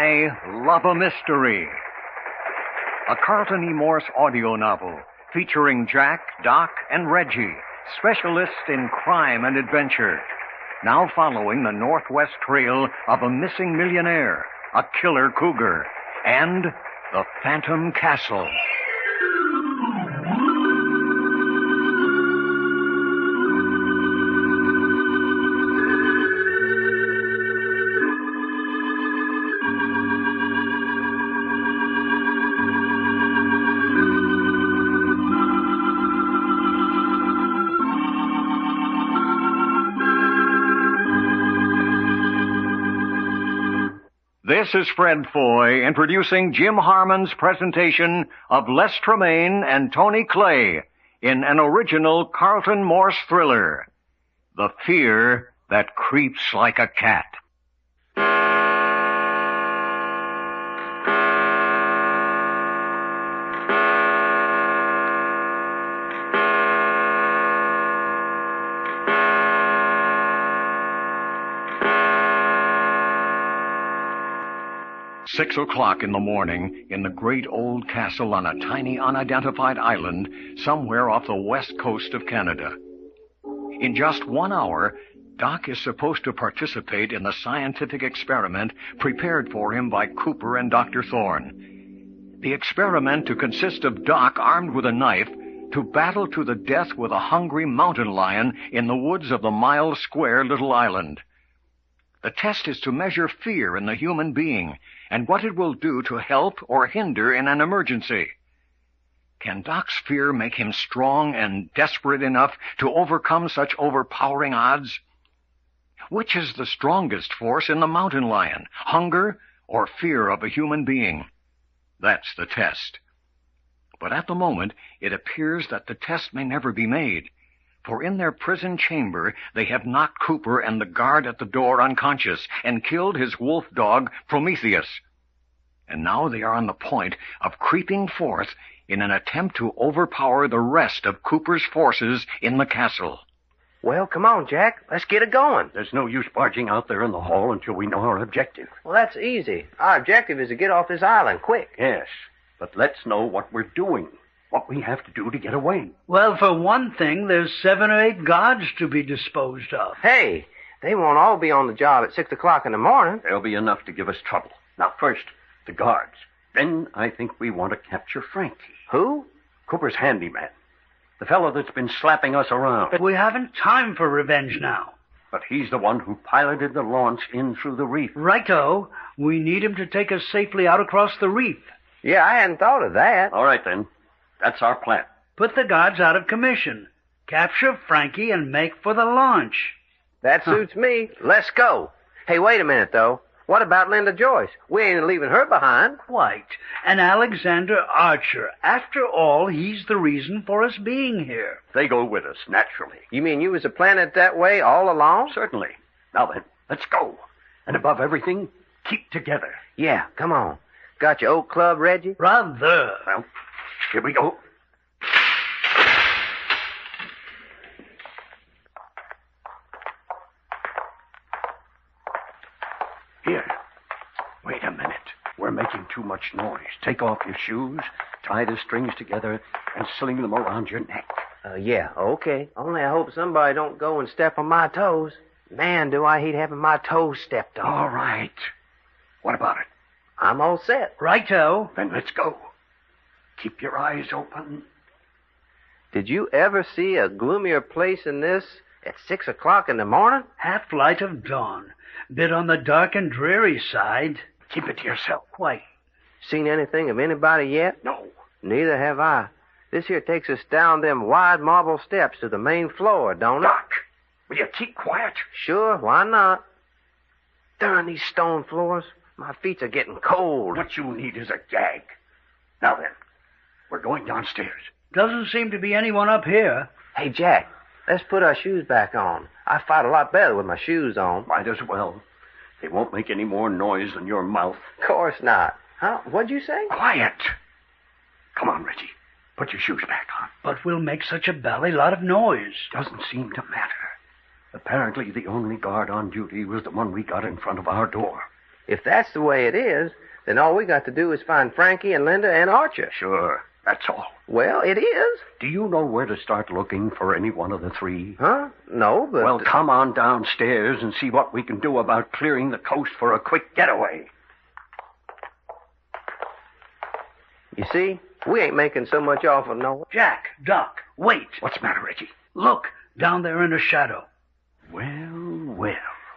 I Love a Mystery. A Carlton E. Morse audio novel featuring Jack, Doc, and Reggie, specialists in crime and adventure. Now following the northwest trail of a missing millionaire, a killer cougar, and the Phantom Castle. This is Fred Foy introducing Jim Harmon's presentation of Les Tremaine and Tony Clay in an original Carlton Morse thriller, The Fear That Creeps Like a Cat. 6 o'clock in the morning in the great old castle on a tiny unidentified island somewhere off the west coast of Canada. In just 1 hour, Doc is supposed to participate in the scientific experiment prepared for him by Cooper and Dr. Thorne. The experiment to consist of Doc armed with a knife to battle to the death with a hungry mountain lion in the woods of the mile-square little island. The test is to measure fear in the human being and what it will do to help or hinder in an emergency. Can Doc's fear make him strong and desperate enough to overcome such overpowering odds? Which is the strongest force in the mountain lion, hunger or fear of a human being? That's the test. But at the moment, it appears that the test may never be made. For in their prison chamber, they have knocked Cooper and the guard at the door unconscious and killed his wolf dog, Prometheus. And now they are on the point of creeping forth in an attempt to overpower the rest of Cooper's forces in the castle. Well, come on, Jack. Let's get it going. There's no use barging out there in the hall until we know our objective. Well, that's easy. Our objective is to get off this island quick. Yes, but let's know what we're doing. What we have to do to get away. Well, for one thing, there's 7 or 8 guards to be disposed of. Hey, they won't all be on the job at 6 o'clock in the morning. There'll be enough to give us trouble. Now, first, the guards. Then I think we want to capture Frankie. Who? Cooper's handyman. The fellow that's been slapping us around. But we haven't time for revenge now. But he's the one who piloted the launch in through the reef. Righto. We need him to take us safely out across the reef. Yeah, I hadn't thought of that. All right, then. That's our plan. Put the guards out of commission. Capture Frankie and make for the launch. That suits me. Let's go. Hey, wait a minute, though. What about Linda Joyce? We ain't leaving her behind. Quite. And Alexander Archer. After all, he's the reason for us being here. They go with us, naturally. You mean you was planning it that way all along? Certainly. Now then, let's go. And above everything, keep together. Yeah, come on. Got your oak club, Reggie? Rather. Well, here we go. Here. Wait a minute. We're making too much noise. Take off your shoes, tie the strings together, and sling them around your neck. Yeah, okay. Only I hope somebody don't go and step on my toes. Man, do I hate having my toes stepped on. All right. What about it? I'm all set. Righto. Then let's go. Keep your eyes open. Did you ever see a gloomier place than this at 6 o'clock in the morning? Half light of dawn. Bit on the dark and dreary side. Keep it to yourself. Quite. Seen anything of anybody yet? No. Neither have I. This here takes us down them wide marble steps to the main floor, don't it? Doc, will you keep quiet? Sure, why not? Darn these stone floors. My feet are getting cold. What you need is a gag. Now then, we're going downstairs. Doesn't seem to be anyone up here. Hey, Jack, let's put our shoes back on. I fight a lot better with my shoes on. Might as well. They won't make any more noise than your mouth. Of course not. Huh? What'd you say? Quiet. Come on, Reggie. Put your shoes back on. But we'll make such a bally lot of noise. Doesn't seem to matter. Apparently, the only guard on duty was the one we got in front of our door. If that's the way it is, then all we got to do is find Frankie and Linda and Archer. Sure, that's all. Well, it is. Do you know where to start looking for any one of the three? Huh? No, but... Well, come on downstairs and see what we can do about clearing the coast for a quick getaway. You see, we ain't making so much off of no... Jack, Doc, wait. What's the matter, Reggie? Look, down there in the shadow. Well.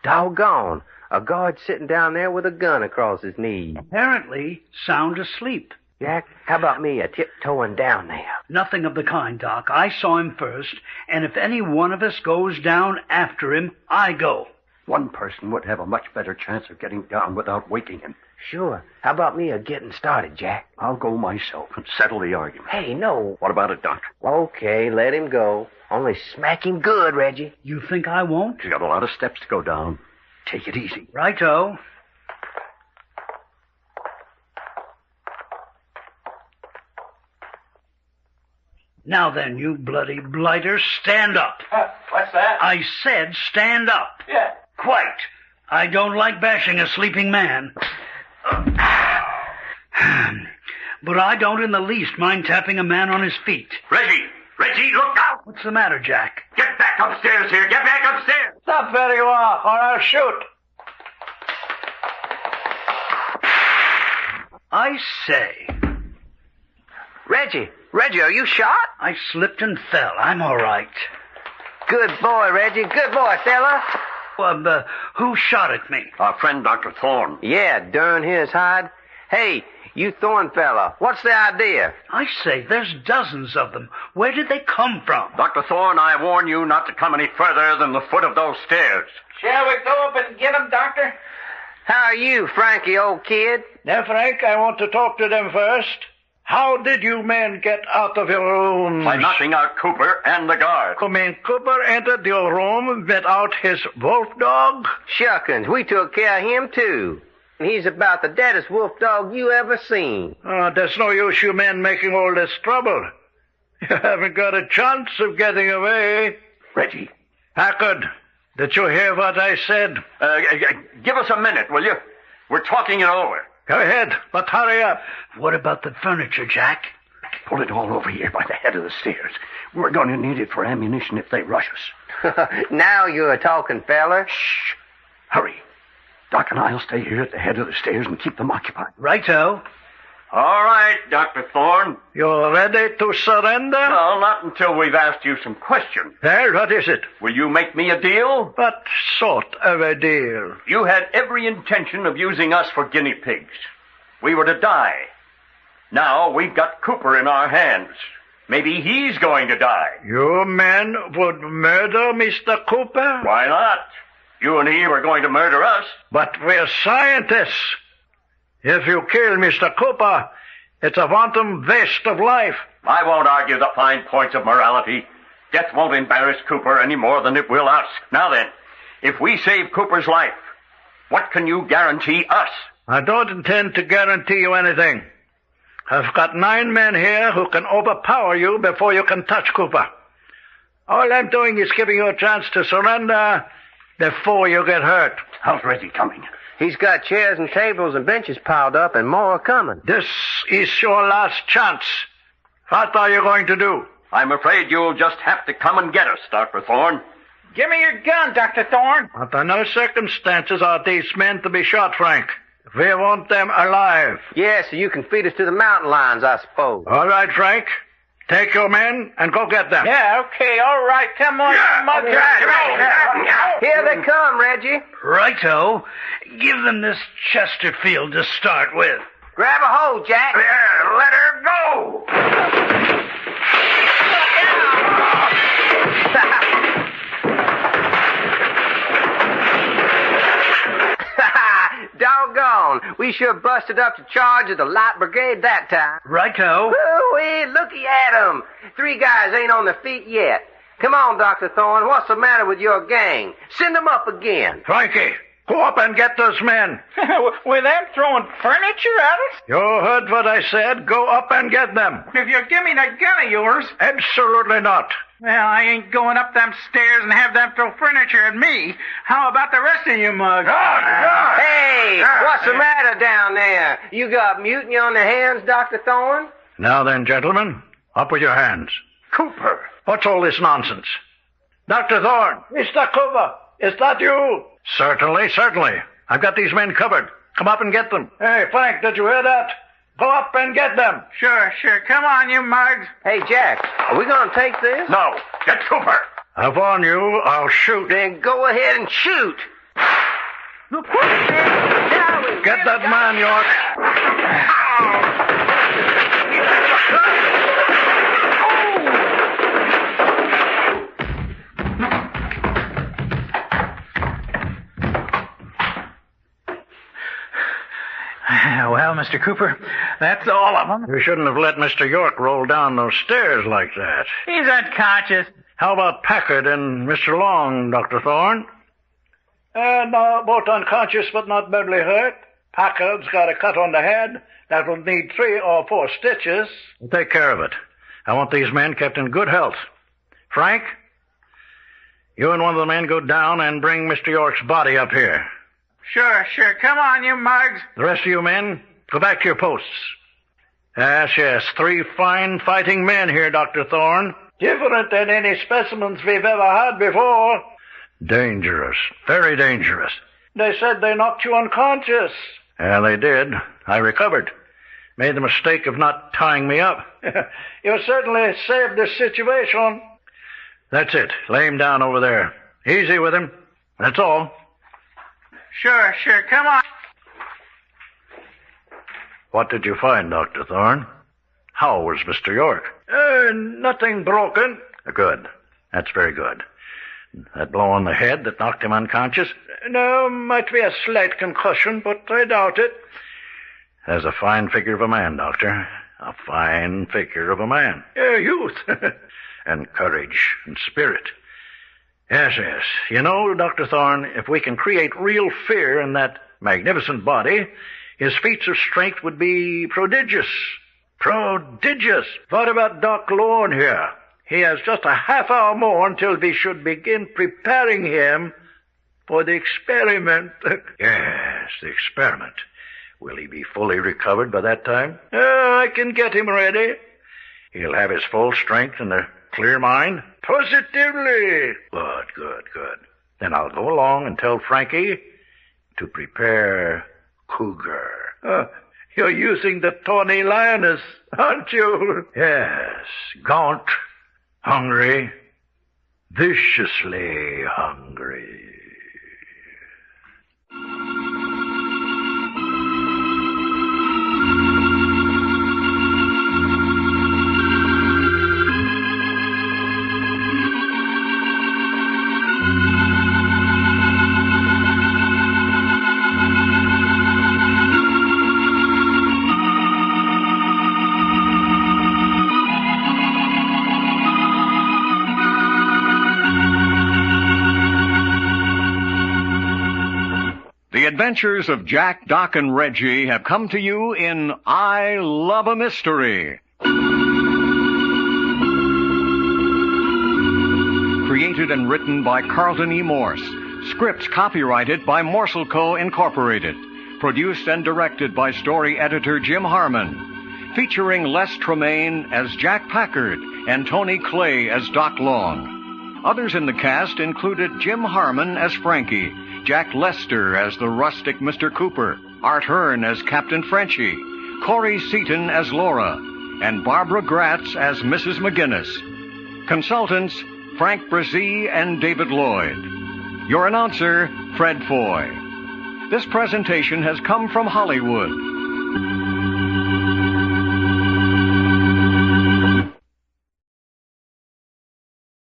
Doggone. A guard sitting down there with a gun across his knee. Apparently sound asleep. Jack, how about me tiptoeing down there? Nothing of the kind, Doc. I saw him first, and if any one of us goes down after him, I go. One person would have a much better chance of getting down without waking him. Sure. How about me getting started, Jack? I'll go myself and settle the argument. Hey, no. What about it, Doc? Okay, let him go. Only smack him good, Reggie. You think I won't? He's got a lot of steps to go down. Take it easy. Righto. Now then, you bloody blighter, stand up. What's that? I said stand up. Yeah. Quite. I don't like bashing a sleeping man. But I don't in the least mind tapping a man on his feet. Reggie, look out! What's the matter, Jack? Get back upstairs here! Get back upstairs! Stop where you are, or I'll shoot. I say. Reggie, are you shot? I slipped and fell. I'm all right. Good boy, Reggie. Good boy, fella. Who shot at me? Our friend, Dr. Thorne. Yeah, darn his hide. Hey, you Thorne fella, what's the idea? I say, there's dozens of them. Where did they come from? Dr. Thorne, I warn you not to come any further than the foot of those stairs. Shall we go up and get them, Doctor? How are you, Frankie, old kid? Now, Frank, I want to talk to them first. How did you men get out of your rooms? By knocking out Cooper and the guard. You mean Cooper entered your room without his wolf dog? Shuckins, we took care of him, too. He's about the deadest wolf dog you ever seen. Oh, there's no use you men making all this trouble. You haven't got a chance of getting away. Reggie. Packard, did you hear what I said? Give us a minute, will you? We're talking it over. Go ahead, but hurry up. What about the furniture, Jack? Pull it all over here by the head of the stairs. We're going to need it for ammunition if they rush us. Now you're talking, fella. Shh. Hurry. Doc and I'll stay here at the head of the stairs and keep them occupied. Righto. All right, Dr. Thorne. You're ready to surrender? Well, not until we've asked you some questions. Well, what is it? Will you make me a deal? What sort of a deal? You had every intention of using us for guinea pigs. We were to die. Now we've got Cooper in our hands. Maybe he's going to die. You men would murder Mr. Cooper? Why not? You and he were going to murder us. But we're scientists. If you kill Mr. Cooper, it's a wanton waste of life. I won't argue the fine points of morality. Death won't embarrass Cooper any more than it will us. Now then, if we save Cooper's life, what can you guarantee us? I don't intend to guarantee you anything. I've got 9 men here who can overpower you before you can touch Cooper. All I'm doing is giving you a chance to surrender before you get hurt. How's Reggie coming? He's got chairs and tables and benches piled up and more are coming. This is your last chance. What are you going to do? I'm afraid you'll just have to come and get us, Dr. Thorne. Give me your gun, Dr. Thorne. Under no circumstances are these men to be shot, Frank. We want them alive. Yeah, so you can feed us to the mountain lions, I suppose. All right, Frank. Take your men and go get them. Yeah, okay, all right. Come on. Here they come, Reggie. Righto. Give them this Chesterfield to start with. Grab a hold, Jack. Yeah, let her go. Doggone. We sure busted up to charge of the light brigade that time. Righto. Woo-wee, looky at 'em. 3 guys ain't on their feet yet. Come on, Dr. Thorne. What's the matter with your gang? Send them up again. Frankie, go up and get those men. With them throwing furniture at us? You heard what I said. Go up and get them. If you give me that gun of yours. Absolutely not. Well, I ain't going up them stairs and have them throw furniture at me. How about the rest of you mugs? Hey, what's the matter down there? You got mutiny on the hands, Dr. Thorne? Now then, gentlemen, up with your hands. Cooper! What's all this nonsense? Dr. Thorne! Mr. Cooper, is that you? Certainly, certainly. I've got these men covered. Come up and get them. Hey, Frank, did you hear that? Go up and get them. Sure. Come on, you mugs. Hey, Jack, are we going to take this? No, get Cooper! I warn you, I'll shoot. Then go ahead and shoot. Get that man, York. Well, Mr. Cooper, that's all of them. You shouldn't have let Mr. York roll down those stairs like that. He's unconscious. How about Packard and Mr. Long, Dr. Thorne? No, both unconscious but not badly hurt. Packard's got a cut on the head that will need 3 or 4 stitches. Take care of it. I want these men kept in good health. Frank, you and one of the men go down and bring Mr. York's body up here. Sure. Come on, you mugs. The rest of you men, go back to your posts. Yes, 3 fine fighting men here, Dr. Thorne. Different than any specimens we've ever had before. Dangerous, very dangerous. They said they knocked you unconscious. Yeah, they did. I recovered. Made the mistake of not tying me up. You certainly saved the situation. That's it. Lay him down over there. Easy with him. That's all. Sure. Come on. What did you find, Dr. Thorne? How was Mr. York? Nothing broken. Good. That's very good. That blow on the head that knocked him unconscious? No, might be a slight concussion, but I doubt it. That's a fine figure of a man, Doctor. A fine figure of a man. Youth. And courage and spirit. Yes. You know, Dr. Thorne, if we can create real fear in that magnificent body, his feats of strength would be prodigious. Prodigious. What about Doc Lorne here? He has just a half hour more until we should begin preparing him for the experiment. Yes, the experiment. Will he be fully recovered by that time? I can get him ready. He'll have his full strength and a clear mind? Positively. Good. Then I'll go along and tell Frankie to prepare Cougar. You're using the tawny lioness, aren't you? Yes, gaunt, hungry, viciously hungry. The adventures of Jack, Doc, and Reggie have come to you in I Love a Mystery. Created and written by Carlton E. Morse. Scripts copyrighted by Morse Co. Incorporated. Produced and directed by story editor Jim Harmon. Featuring Les Tremaine as Jack Packard and Tony Clay as Doc Long. Others in the cast included Jim Harmon as Frankie, Jack Lester as the rustic Mr. Cooper, Art Hearn as Captain Frenchie, Corey Seaton as Laura, and Barbara Gratz as Mrs. McGinnis. Consultants, Frank Brzee and David Lloyd. Your announcer, Fred Foy. This presentation has come from Hollywood.